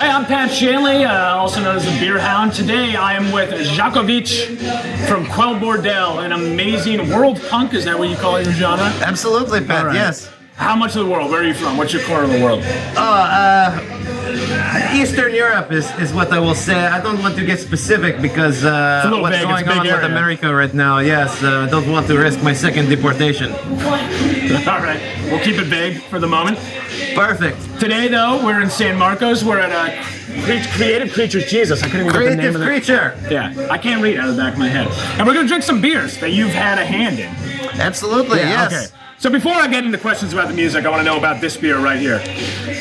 Hi, I'm Pat Shanley, also known as the Beer Hound. Today I am with Jakovich from Quel Bordel, an amazing world punk. Is that what you call your genre? Absolutely, Pat, Right. yes. How much of the world? Where are you from? What's your corner of the world? Eastern Europe is what I will say. I don't want to get specific because what's vague. going It's a big on with area. America right now. Yes, I don't want to risk my second deportation. All right, we'll keep it vague for the moment. Perfect. Today, though, we're in San Marcos. We're at Creative Creatures. Jesus, I couldn't even get the name Creative of the... creature. Yeah, I can't read out of the back of my head. And we're going to drink some beers that you've had a hand in. Absolutely, yes. Okay. So before I get into questions about the music, I want to know about this beer right here.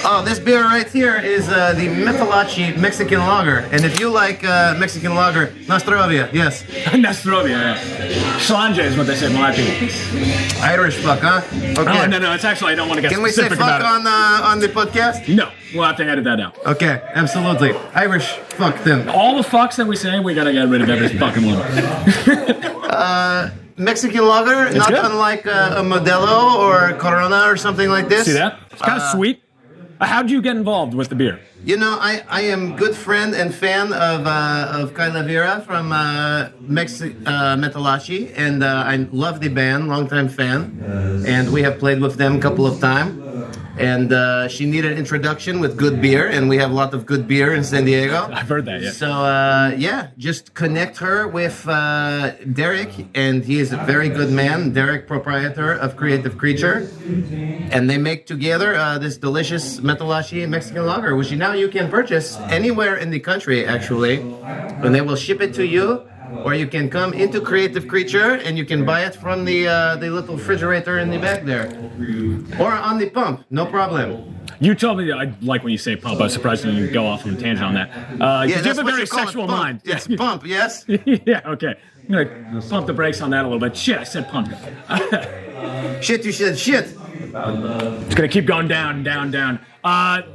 Oh, this beer right here is the Metalachi Mexican Lager. And if you like Mexican Lager, Nostrovia, yes. Nostrovia, yeah. Slange is what they say in my opinion. Irish fuck, huh? Okay. Oh, no, it's actually, I don't want to get Can we say specific fuck about on the podcast? it. No, we'll have to edit that out. Okay, absolutely. Irish fuck then. All the fucks that we say, we gotta get rid of every fucking one. Mexican lager, not good. unlike a Modelo or Corona or something like this. See that? It's kind of sweet. How'd you get involved with the beer? You know, I am good friend and fan of Kyla Vera from Metalachi, and I love the band, longtime fan, and we have played with them a couple of times. And she needed introduction with good beer, and we have a lot of good beer in San Diego. I've heard that, yeah. So, yeah, just connect her with Derek, and he is a very good man, Derek, proprietor of Creative Creature. And they make together this delicious Metalachi Mexican lager, which now you can purchase anywhere in the country, actually. And they will ship it to you, or you can come into Creative Creature and you can buy it from the little refrigerator in the back there. Or on the pump, no problem. You told me, I like when you say pump. I was surprised you didn't go off on a tangent on that. You have a what very you call it, sexual pump. mind. Yes, pump, yes. Yeah, okay. I'm going to pump the brakes on that a little bit. Shit, I said pump. Shit, you said shit. It's going to keep going down, down, down.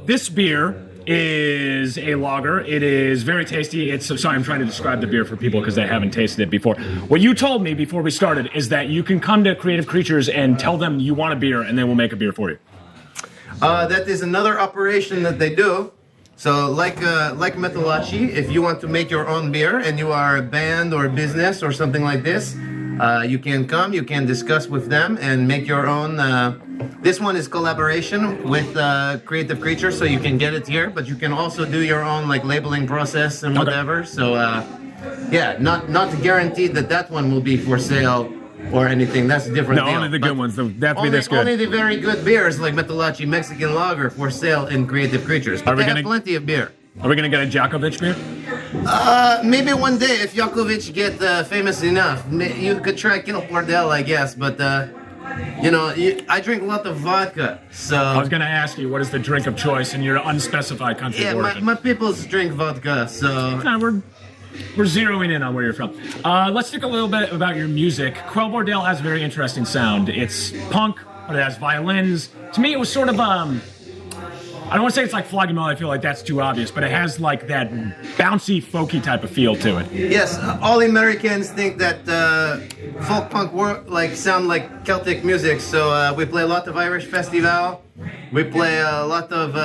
This beer is a lager. It is very tasty. Sorry, I'm trying to describe the beer for people because they haven't tasted it before. What you told me before we started is that you can come to Creative Creatures and tell them you want a beer and they will make a beer for you. That is another operation that they do. So like Metalachi, if you want to make your own beer and you are a band or a business or something like this, you can come, you can discuss with them and make your own. This one is collaboration with Creative Creature, so you can get it here, but you can also do your own like labeling process and whatever. So yeah, not guaranteed that one will be for sale or anything. That's a different No, deal. only the good ones. They have to be this good. Only the very good beers like Metalachi Mexican Lager for sale in Creative Creatures. But they have plenty of beer. Are we going to get a Jakovich beer? Maybe one day if Jakovich get famous enough, you could try Quel Bordel, I guess. But you know, I drink a lot of vodka, so. I was going to ask you, what is the drink of choice in your unspecified country of origin? my peoples drink vodka, so. No, we're zeroing in on where you're from. Let's talk a little bit about your music. Quel Bordel has a very interesting sound. It's punk, but it has violins. To me, it was sort of I don't want to say it's like Flogging Molly. I feel like that's too obvious, but it has like that bouncy, folky type of feel to it. Yes, all Americans think that folk punk sound like Celtic music. So we play a lot of Irish festival. We play a lot of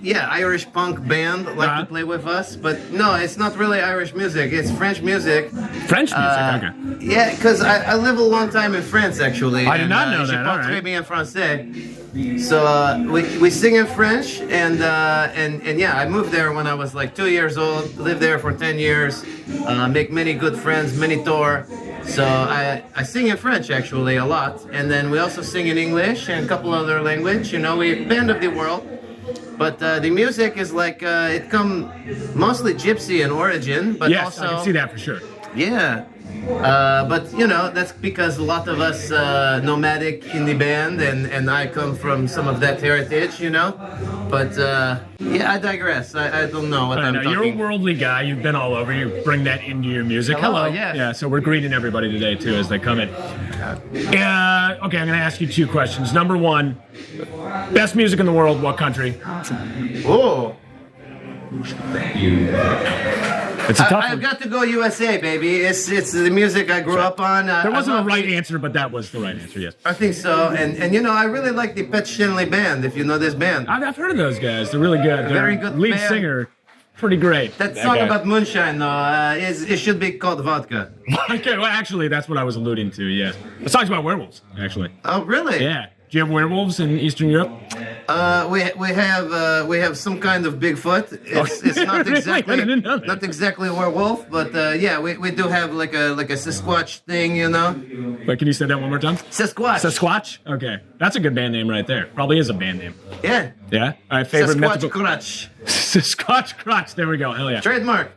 Irish punk band like to play with us. But no, it's not really Irish music. It's French music. French music, okay. Yeah, because I live a long time in France actually. I did not know that. All Je parle très right. bien français. So we sing in French, and yeah, I moved there when I was like 2 years old. Lived there for 10 years. Make many good friends, many tour. So I sing in French actually a lot, and then we also sing in English and a couple other language. You know, we band of the world. But the music is like it come mostly gypsy in origin, but Yes, also I can see that for sure. yeah. But you know, that's because a lot of us nomadic in the band, and I come from some of that heritage, you know. But yeah, I digress. I don't know what I'm talking. You're a worldly guy. You've been all over. You bring that into your music. Hello, Hello. yes. Yeah. So we're greeting everybody today too as they come in. Okay, I'm going to ask you two questions. Number one, best music in the world. What country? Oh. It's a tough I've one. got to go USA, baby. It's the music I grew up on. There wasn't I a love right answer, but that was the right answer, yes. I think so, and you know, I really like the Pat Shanley band. If you know this band, I've heard of those guys. They're really good. Their Very good lead band. singer, pretty great. that song guy. about moonshine, though, it should be called vodka. Okay, well, actually, that's what I was alluding to, yes. The song's about werewolves, actually. Oh, really? Yeah. Do you have werewolves in Eastern Europe? We have some kind of Bigfoot. It's not Really? exactly I didn't know that. not exactly a werewolf, but yeah, we do have like a Sasquatch thing, you know. Wait, can you say that one more time? Sasquatch. Sasquatch? Okay. That's a good band name right there. Probably is a band name. Yeah. Yeah? All right, favorite Sasquatch mythical... crutch. Sasquatch crotch. There we go. Hell yeah. Trademark.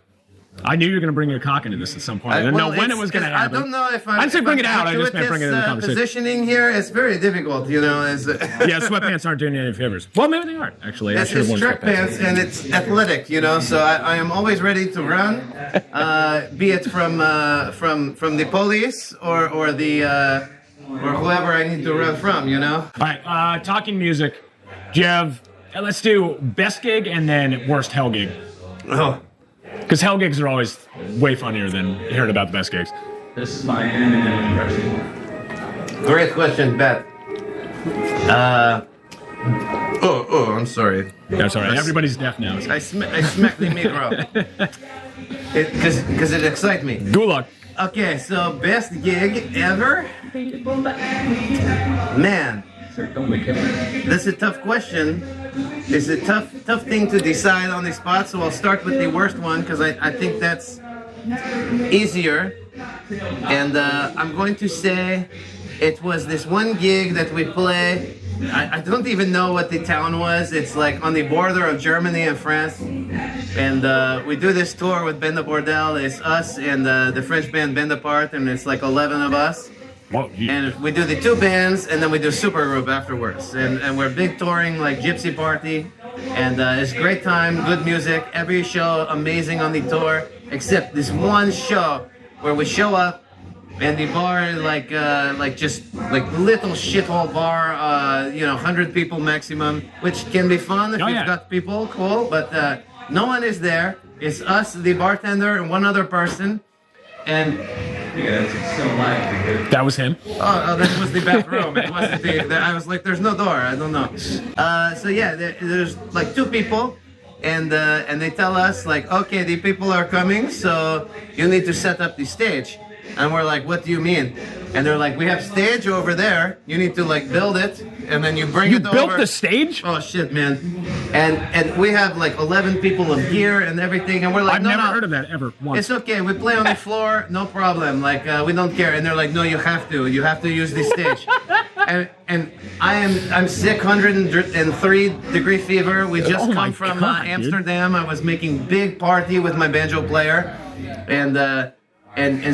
I knew you were going to bring your cock into this at some point. I didn't know when it was going to happen. I don't know if I didn't say bring it out. I just meant bring it into the this, conversation. positioning here is very difficult, you know. Yeah, sweatpants aren't doing you any favors. Well, maybe they aren't, actually. It's track pants and it's athletic, you know. So I am always ready to run, be it from the police or whoever I need to run from, you know. All right, talking music. Do you have... let's do best gig and then worst hell gig. Oh, Because hell gigs are always way funnier than hearing about the best gigs. This is my Eminem impression. great question, Pat. I'm sorry. Yeah, sorry. Everybody's deaf now. I smacked the micro. Because it excites me. Good luck. Okay, so best gig ever? Man, that's a tough question. It's a tough thing to decide on the spot, so I'll start with the worst one because I think that's easier. And I'm going to say it was this one gig that we play. I don't even know what the town was. It's like on the border of Germany and France. And we do this tour with Quel Bordel. It's us and the French band Bend Apart, and it's like 11 of us. Well, And we do the two bands, and then we do supergroup afterwards. And we're big touring, like Gypsy Party. And it's great time, good music. Every show amazing on the tour, except this one show where we show up, and the bar is like just like little shithole bar, 100 people maximum, which can be fun if you've got people, cool. But no one is there. It's us, the bartender, and one other person. And that was him. oh, that was the bathroom. It wasn't I was like, there's no door. I don't know. So yeah, there's like two people, and they tell us like, okay, the people are coming, so you need to set up the stage. And we're like, what do you mean? And they're like, we have stage over there. You need to like build it, and then you bring You it over. built the stage? Oh shit, man! And we have like 11 people of gear and everything, and we're like, I've never heard of that ever once. It's okay. We play on the floor, no problem. Like we don't care. And they're like, no, you have to. You have to use the stage. and I'm sick, 103-degree fever. We just Oh my come from God, dude. Amsterdam. I was making big party with my banjo player, and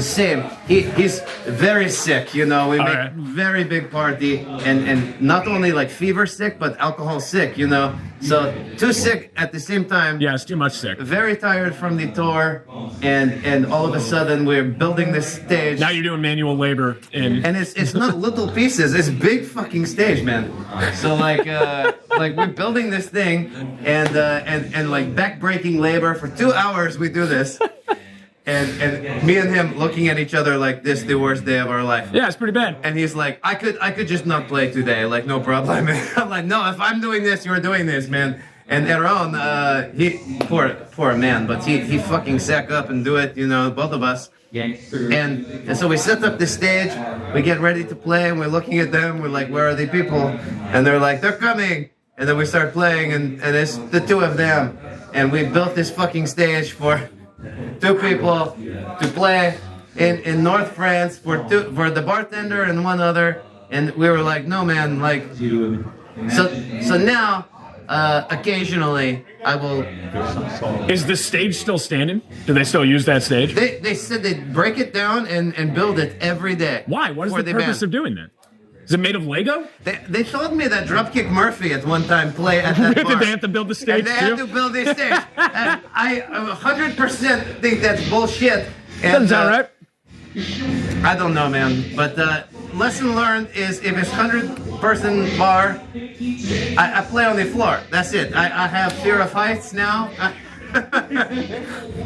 same. He's very sick. You know, we make right. very big party, and not only like fever sick, but alcohol sick. You know, so too sick at the same time. Yeah, it's too much sick. Very tired from the tour, and all of a sudden we're building this stage. Now you're doing manual labor in... And it's not little pieces, it's big fucking stage, man. So like we're building this thing, and like back-breaking labor for 2 hours we do this. And me and him looking at each other like this, the worst day of our life. Yeah, it's pretty bad. And he's like, I could just not play today, like no problem. I'm like, no, if I'm doing this, you're doing this, man. And Aaron, he poor man, but he fucking sack up and do it, you know, both of us. And so we set up the stage, we get ready to play, and we're looking at them, we're like, where are the people? And they're like, they're coming. And then we start playing, and it's the two of them. And we built this fucking stage for two people to play in North France for the bartender and one other. And we were like, no man, like, so now occasionally I will. Is the stage still standing? Do they still use that stage? They said they'd break it down and build it every day. Why? What is for the purpose band. of doing that? Is it made of Lego? They told me that Dropkick Murphy at one time played at that bar. Did they have to build the stage And they had too? to build this stage. And I 100% think that's bullshit. And, Doesn't sound right. I don't know, man. But lesson learned is if it's 100-person bar, I play on the floor. That's it. I have fear of heights now.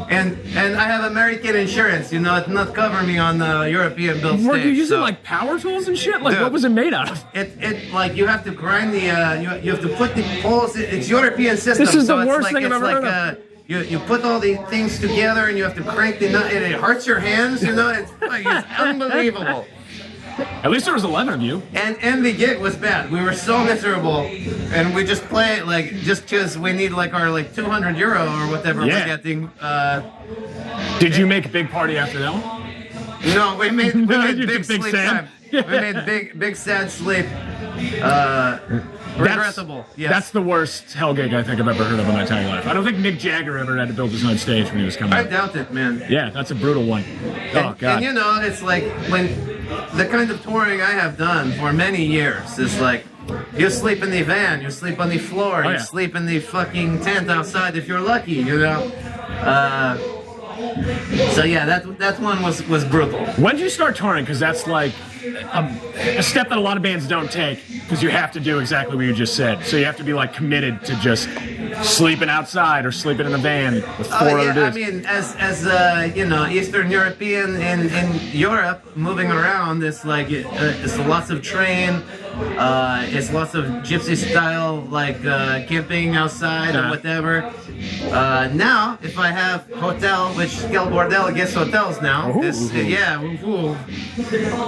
and I have American insurance. You know, it not cover me on the European built stage. Were you using so like power tools and shit? Like, Dude. what was it made out of? it like you have to grind the you have to put the poles. It's European system. This is so the it's worst like, thing I've it's ever like, heard of. You put all the things together and you have to crank the nut and it hurts your hands. You know, it's unbelievable. At least there was 11 of you. And the gig was bad. We were so miserable, and we just play it like just because we need like our like 200 euro or whatever Yeah. we're getting. Did you make a big party after that one? No, we made You big did Big sleep Sam? time. We made big sad sleep. Regrettable. Yes. That's the worst hell gig I think I've ever heard of in my entire life. I don't think Mick Jagger ever had to build his own stage when he was coming I out. doubt it, man. Yeah, that's a brutal one. Oh, And God. you know, it's like when the kind of touring I have done for many years is like you sleep in the van, you sleep on the floor, Oh, you yeah. sleep in the fucking tent outside if you're lucky, you know. So yeah, that one was brutal. When did you start touring? Because that's like a step that a lot of bands don't take, because you have to do exactly what you just said. So you have to be like committed to just sleeping outside or sleeping in a van with four Oh other yeah, dudes. I mean, as you know, Eastern European in Europe, moving around, it's like it's lots of train, it's lots of gypsy style, like camping outside or Yeah. whatever. Now, if I have hotel, which Quel Bordel gets hotels now,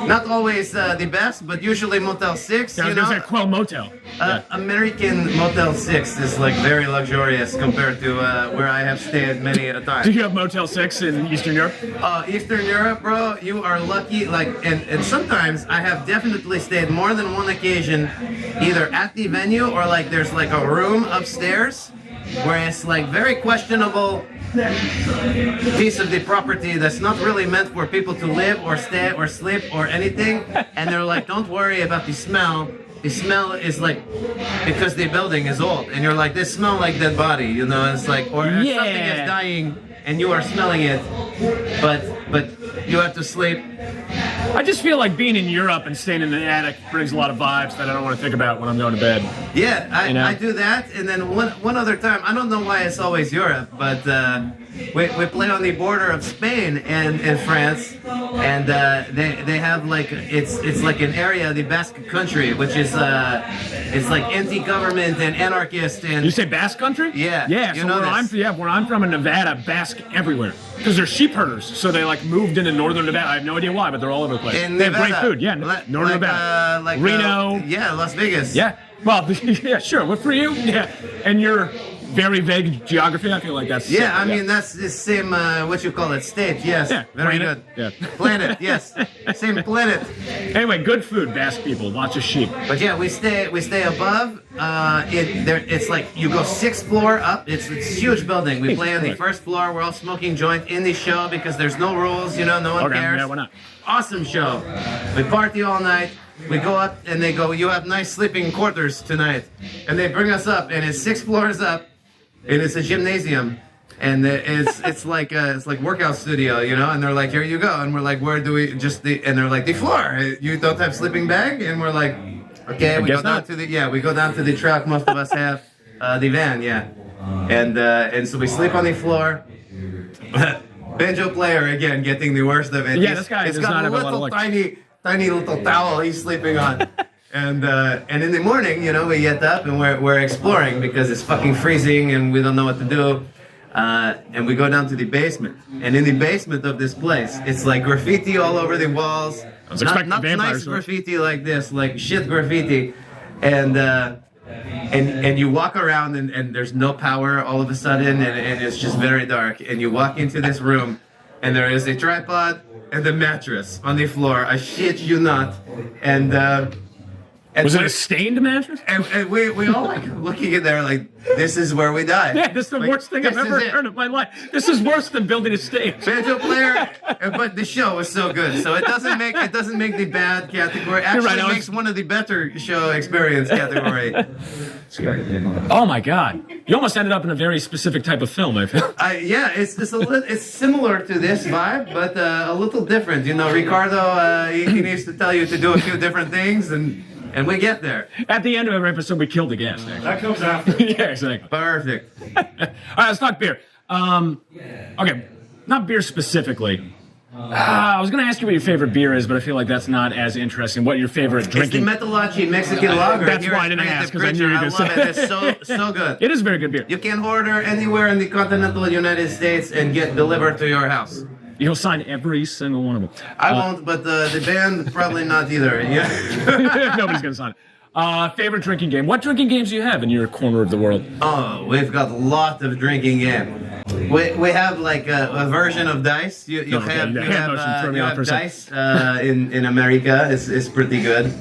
not always the best, but usually Motel 6. Yeah, I You was gonna know, say Quell Motel. Yeah. American Motel 6 is like very luxurious compared to where I have stayed many a time. Do you have Motel 6 in Eastern Europe? Eastern Europe, bro, you are lucky. Like, and sometimes I have definitely stayed more than one occasion, either at the venue or like there's like a room upstairs where it's like very questionable piece of the property that's not really meant for people to live or stay or sleep or anything. And they're like, don't worry about the smell. The smell is like because the building is old, and you're like, they smell like dead body, you know. It's like, or something Yeah. is dying, and you are smelling it, but you have to sleep. I just feel like being in Europe and staying in the attic brings a lot of vibes that I don't want to think about when I'm going to bed. Yeah, You know? I do that, and then one other time, I don't know why it's always Europe, but we play on the border of Spain and France, and they have like it's like an area, the Basque Country, which is it's like anti-government and anarchist and. You say Basque Country? Yeah, Yeah, you so know where I'm from in Nevada, Basque everywhere. Because they're sheep herders, so they like moved into northern Nevada. I have no idea why, but they're all over the place. In They have great Nevada. food, yeah. Northern Nevada. Like Reno. yeah, Las Vegas. Yeah. Well, yeah, sure. But for you, yeah. And your very vague geography, I feel like that's Yeah, I mean that's the same what you call it, state. Yes, Yeah, very planet. good. Yeah. Planet. Yes, same planet. Anyway, good food, Basque people, lots of sheep. But yeah, we stay above. It's like you go 6th floor up. It's a huge building. We play on the 1st floor. We're all smoking joint in the show because there's no rules. You know, no one Okay, cares. yeah, why not? Awesome show. We party all night. We go up and they go, you have nice sleeping quarters tonight, and they bring us up, and it's 6 floors up, and it's a gymnasium. And it's like workout studio, you know. And they're like, here you go. And we're like, where do we and they're like, the floor. You don't have sleeping bag. And we're like, okay. We guess go down not. to the truck. Most of us have the van, yeah. And so we sleep on the floor. Banjo player again, getting the worst of it. Yeah, this guy He's does got not a have a lot of little luck. tiny little towel he's sleeping on. And in the morning, you know, we get up and we're exploring because it's fucking freezing and we don't know what to do. And we go down to the basement. And in the basement of this place, it's like graffiti all over the walls. I was expecting Not vampires. nice graffiti like this, like shit graffiti. And you walk around and there's no power all of a sudden and it's just very dark. And you walk into this room and there is a tripod and a mattress on the floor. I shit you not. And Was it a stained mattress? and we all like looking in there like, this is where we die. Yeah, this is the Like, worst thing I've this is ever it. heard of my life. This is worse than building a stage. Banjo player, but the show was so good, so it doesn't make the bad category. Actually, right, I it was- makes one of the better show experience category. Oh my God. You almost ended up in a very specific type of film, I feel. Yeah, it's it's similar to this vibe, but a little different. You know, Ricardo, he needs to tell you to do a few different things, and we get there. At the end of every episode, we killed the guest. Actually. That comes after. Yeah, exactly. Perfect. All right, let's talk beer. Okay, not beer specifically. I was going to ask you what your favorite beer is, but I feel like that's not as interesting. What your favorite drinking? It's the Metalachi Mexican lager. That's Here why I at didn't ask, Creative 'cause I knew you were Creature. gonna I love it. It's so good. It is a very good beer. You can order anywhere in the continental United States and get delivered to your house. You'll sign every single one of them. I won't, but the band probably not either. Yeah. Nobody's going to sign it. Favorite drinking game? What drinking games do you have in your corner of the world? Oh, we've got a lot of drinking game. We have like a version of dice. You Okay, have, the you hand have, motion threw me you off have for a second. dice in America. It's pretty good.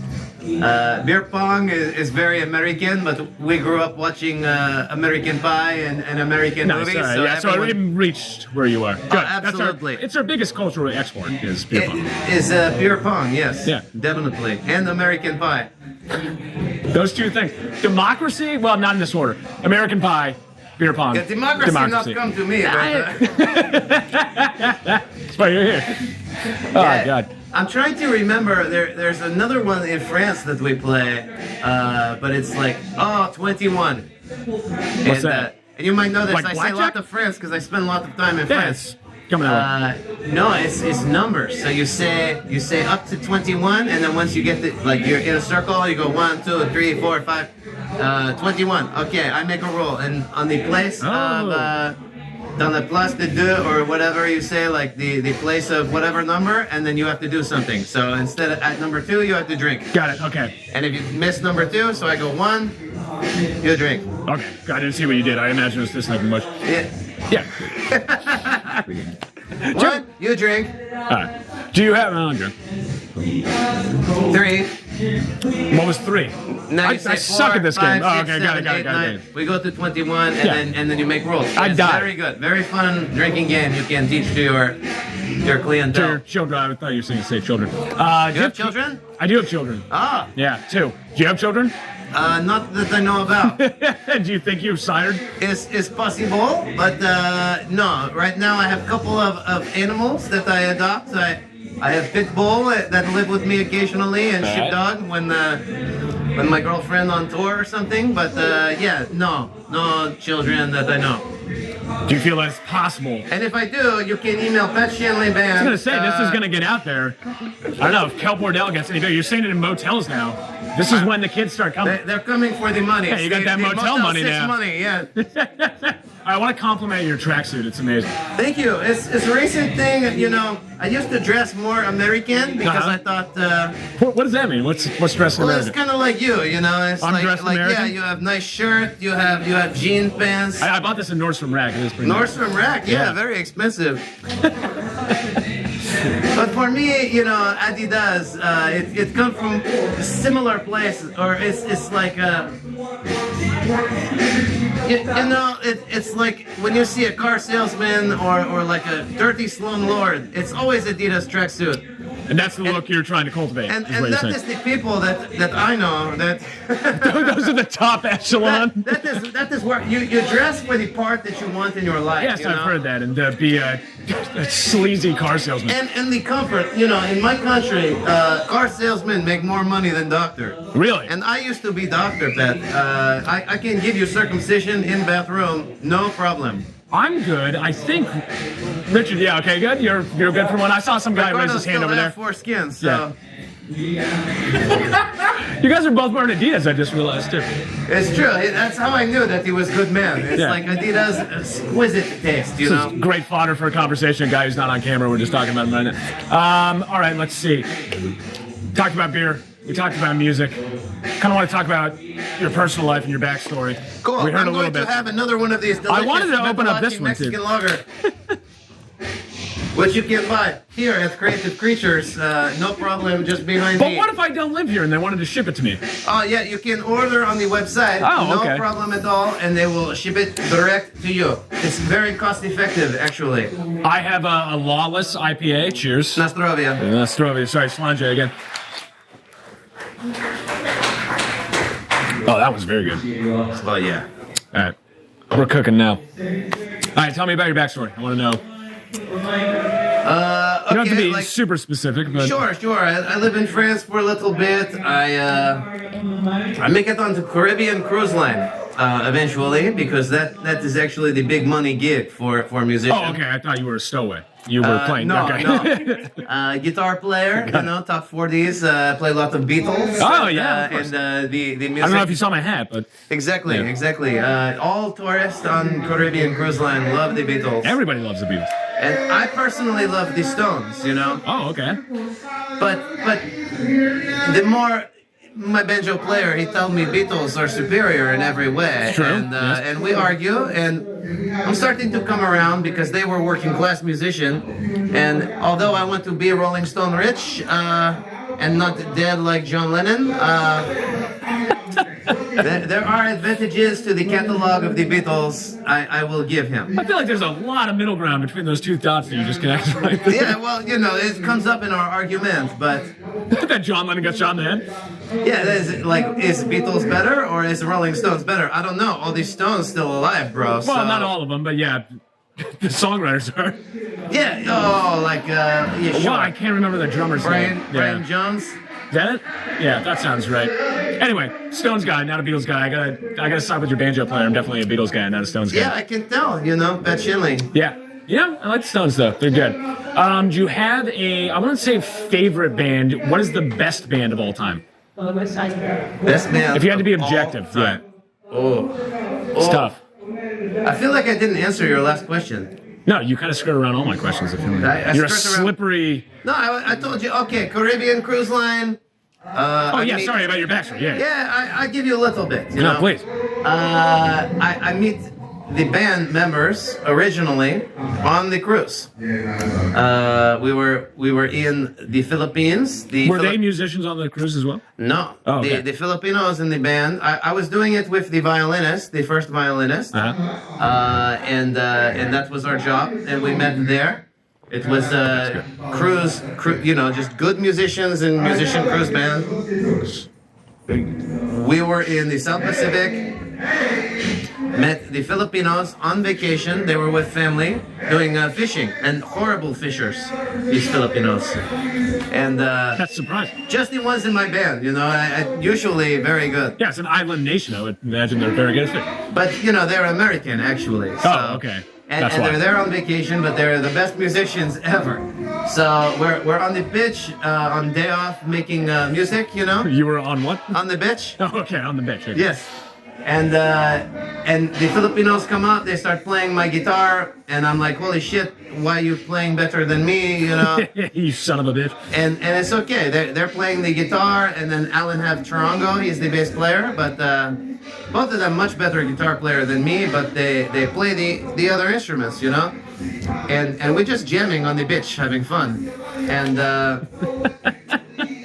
Beer pong is very American, but we grew up watching American Pie and American Nice, movies. all right, So yeah, so everyone- it reached where you are. Good. absolutely. It's our biggest cultural export is beer It pong. is beer pong, yes. Yeah. Definitely. And American Pie. Those two things. Democracy, well, not in this order. American Pie, beer pong. Yeah, democracy not come to me. But, That's why you're here. Oh, yeah. God. I'm trying to remember. There's another one in France that we play, but it's like 21. What's that? And you might know this. Like I say a lot blackjack? of France because I spend a lot of time in Yeah, France. it's coming that way. No, it's numbers. So you say up to 21, and then once you get like you're in a circle, you go 1, 2, 3, 4, 5, 21. Okay, I make a roll, and on the place of dans la place de deux or whatever you say, like the place of whatever number, and then you have to do something. So instead of at number 2, you have to drink. Got it, okay. And if you miss number 2, so I go 1, you drink. Okay, I didn't see what you did. I imagine it was this type of motion. Yeah. Yeah. 1, you drink. All right. Do you have... Oh, good. 3. What was 3? Now I you say suck 4, at this 5, game. Oh, 6, okay, got 7, it. 8, 9. We go to 21, and then you make rolls. I It's died. very good, very fun drinking game. You can teach to your To your clientele. children. I thought you were saying to say children. You have children? I do have children. Ah, Yeah, 2. Do you have children? not that I know about. Do you think you've sired? Is possible, but no. Right now, I have a couple of animals that I adopt. I have pit bull that live with me occasionally, and Alright. sheepdog when my girlfriend on tour or something. But yeah, no children that I know. Do you feel that it's possible? And if I do, you can email Pat Shanley Band. I was gonna say this is gonna get out there. I don't know if Quel Bordel gets any bigger. You're saying it in motels now. This is when the kids start coming. They're coming for the money. Yeah, you got that The motel money 6 now. money, yeah. I want to compliment your tracksuit. It's amazing. Thank you. It's a recent thing. You know, I used to dress more American because Uh-huh. I thought. What does that mean? What's dressing Well, it's American? kind of like you. You know, it's I'm dressed like yeah, American? you have nice shirt. You have jean pants. I bought this in Nordstrom Rack. It is pretty nice. Nordstrom Rack, yeah, Yeah. very expensive. But for me, you know, Adidas, it comes from a similar place, or it's like you know, it's like when you see a car salesman or like a dirty slum lord, it's always Adidas tracksuit. And that's the look you're trying to cultivate. And is what you're that saying. is the people that I know that Those are the top echelon. that is where you dress for the part that you want in your life. Yes, you I've know? heard that. And be a sleazy car salesman. And the comfort, you know, in my country, car salesmen make more money than doctor. Really? And I used to be doctor, Pat. I can give you circumcision in bathroom, no problem. I'm good. I think Richard. Yeah. Okay. Good. You're good for one. I saw some guy raise Ricardo his hand still over there. have foreskin, so You guys are both wearing Adidas. I just realized too. it's true. That's how I knew that he was good man. It's Yeah. like Adidas exquisite taste, you This know. is great fodder for a conversation. A guy who's not on camera. We're just talking about him right now. All right. Let's see. Talked about beer. We talked about music. Kind of want to talk about your personal life and your backstory. Cool. We heard I'm a little going to bit. have another one of these delicious wanted to open up this Metalachi one, too. Mexican lager. Which you can buy here at Creative Creatures, no problem, just behind But me. what if I don't live here and they wanted to ship it to me? Oh yeah, you can order on the website, Oh, no okay. problem at all, and they will ship it direct to you. It's very cost effective, actually. I have a Lawless IPA. Cheers. Nastrovia. Let's throw it. Sorry, Slange again. Oh, that was very good. Oh yeah. All right, we're cooking now. All right, tell me about your backstory. I want to know. You don't have to be super specific, but Sure. I live in France for a little bit. I make it onto Caribbean cruise line. eventually, because that is actually the big money gig for musicians. Oh, okay. I thought you were a stowaway. You were playing. No, okay. no. Guitar player, top 40s. Play a lot of Beatles. Oh, yeah, of course. And the music. I don't know if you saw my hat, but Exactly, Yeah. exactly. All tourists on Caribbean cruise line love the Beatles. everybody loves the Beatles. And I personally love the Stones, Oh, okay. But the more my banjo player, he told me Beatles are superior in every way. True, And yes. and we argue, and I'm starting to come around because they were working class musician, and although I want to be Rolling Stone rich and not dead like John Lennon, there are advantages to the catalog of the Beatles. I will give him. I feel like there's a lot of middle ground between those two thoughts that you just connected right there. Yeah, well, it comes up in our argument, but That John Lennon got shot in the head. yeah, is Beatles better or is Rolling Stones better? I don't know. All these Stones still alive, bro. Well, not all of them, but yeah, the songwriters are. Yeah. Oh, yeah, sure. Well, I can't remember the drummer's name. Brian Jones. Is that it? Yeah, that sounds right. Anyway, Stones guy, not a Beatles guy. I gotta side with your banjo player. I'm definitely a Beatles guy, not a Stones guy. Yeah, I can tell. Pat Shanley. Yeah. Yeah, I like the Stones though. They're good. Do you have I want to say favorite band? What is the best band of all time? Best man. If you had to be of all objective, yeah. time. Oh. It's tough. I feel like I didn't answer your last question. No, you kind of skirt around all my questions. If you I You're a skirt around- slippery. No, I told you. Okay, Caribbean cruise line. Oh yeah, sorry about your backstory. Yeah. Yeah, I give you a little bit. You No, know? please. I meet the band members originally on the cruise. We were in the Philippines. Were they musicians on the cruise as well? No. Oh, okay. The Filipinos in the band. I was doing it with the violinist, the first violinist, and that was our job, and we met there. It was cruise, just good musicians and musician cruise band. We were in the South Pacific. Met the Filipinos on vacation. They were with family doing fishing, and horrible fishers, these Filipinos. And That's surprising. just the ones in my band, I usually very good. Yeah, it's an island nation. I would imagine they're very good at it. But they're American actually. So, Oh, okay. And, That's and why. they're there on vacation, but they're the best musicians ever. So we're on the beach on day off making music, You were on what? on the beach. Oh, okay, on the bench. Okay. Yes. And the Filipinos come up, they start playing my guitar, and I'm like, holy shit, why are you playing better than me, You son of a bitch. And it's okay. They're playing the guitar, and then Alan have Charango, he's the bass player, but both of them much better guitar player than me, but they play the other instruments, And we're just jamming on the beach, having fun. And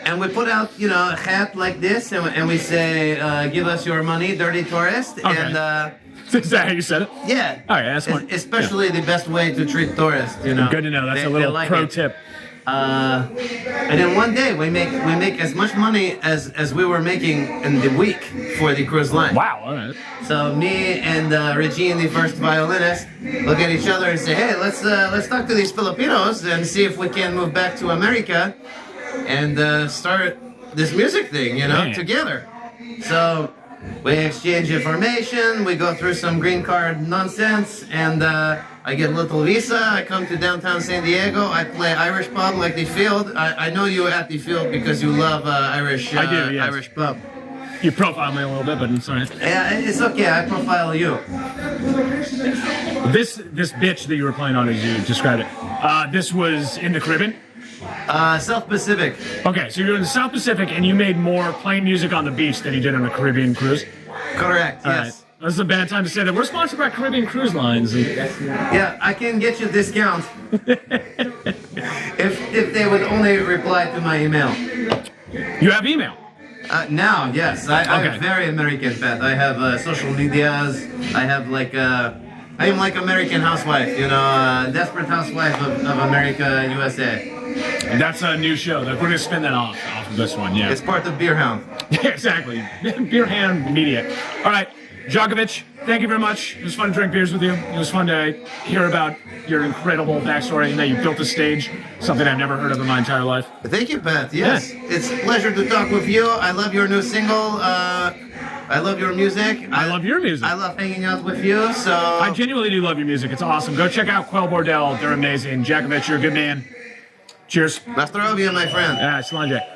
and we put out, a hat like this, and we say, give us your money, dirty tourist. Okay. And Is that how you said it? yeah. Oh, yeah, that's smart. Especially the best way to treat tourists, Good to know. That's They- a they little like pro it. tip. And then one day we make as much money as we were making in the week for the cruise line. Wow. All right. So me and Regine, the first violinist, look at each other and say, "Hey, let's talk to these Filipinos and see if we can move back to America and start this music thing, Man. together." So we exchange information. We go through some green card nonsense, and I get a little visa. I come to downtown San Diego. I play Irish pub like the Field. I know you at the Field because you love Irish. I do, yes. Irish pub. You profiled me a little bit, but it's all right. Yeah, it's okay. I profile you. This bitch that you were playing on, as you described it, this was in the Caribbean? South Pacific. Okay, so you're in the South Pacific and you made more playing music on the beach than you did on a Caribbean cruise? Correct. All Yes. right. This is a bad time to say that. We're sponsored by Caribbean Cruise Lines. Yeah, I can get you discounts if they would only reply to my email. You have email. Now, yes, I'm Okay. very American, Pat. I have social medias. I have I am like American Housewife, Desperate Housewife of America, USA. And that's a new show. We're going to spin that off of this one, yeah. It's part of Beer Hound. Exactly. Beer Hound Media. All right, Jakovich, thank you very much. It was fun to drink beers with you. It was fun to hear about your incredible backstory and that you built a stage, something I've never heard of in my entire life. Thank you, Pat. Yes, it's a pleasure to talk with you. I love your new single. I love your music. I love your music. I love hanging out with you. So I genuinely do love your music. It's awesome. Go check out Quel Bordel. They're amazing. Jakovich, you're a good man. Cheers. Nastrovia, my friend. Slanjak.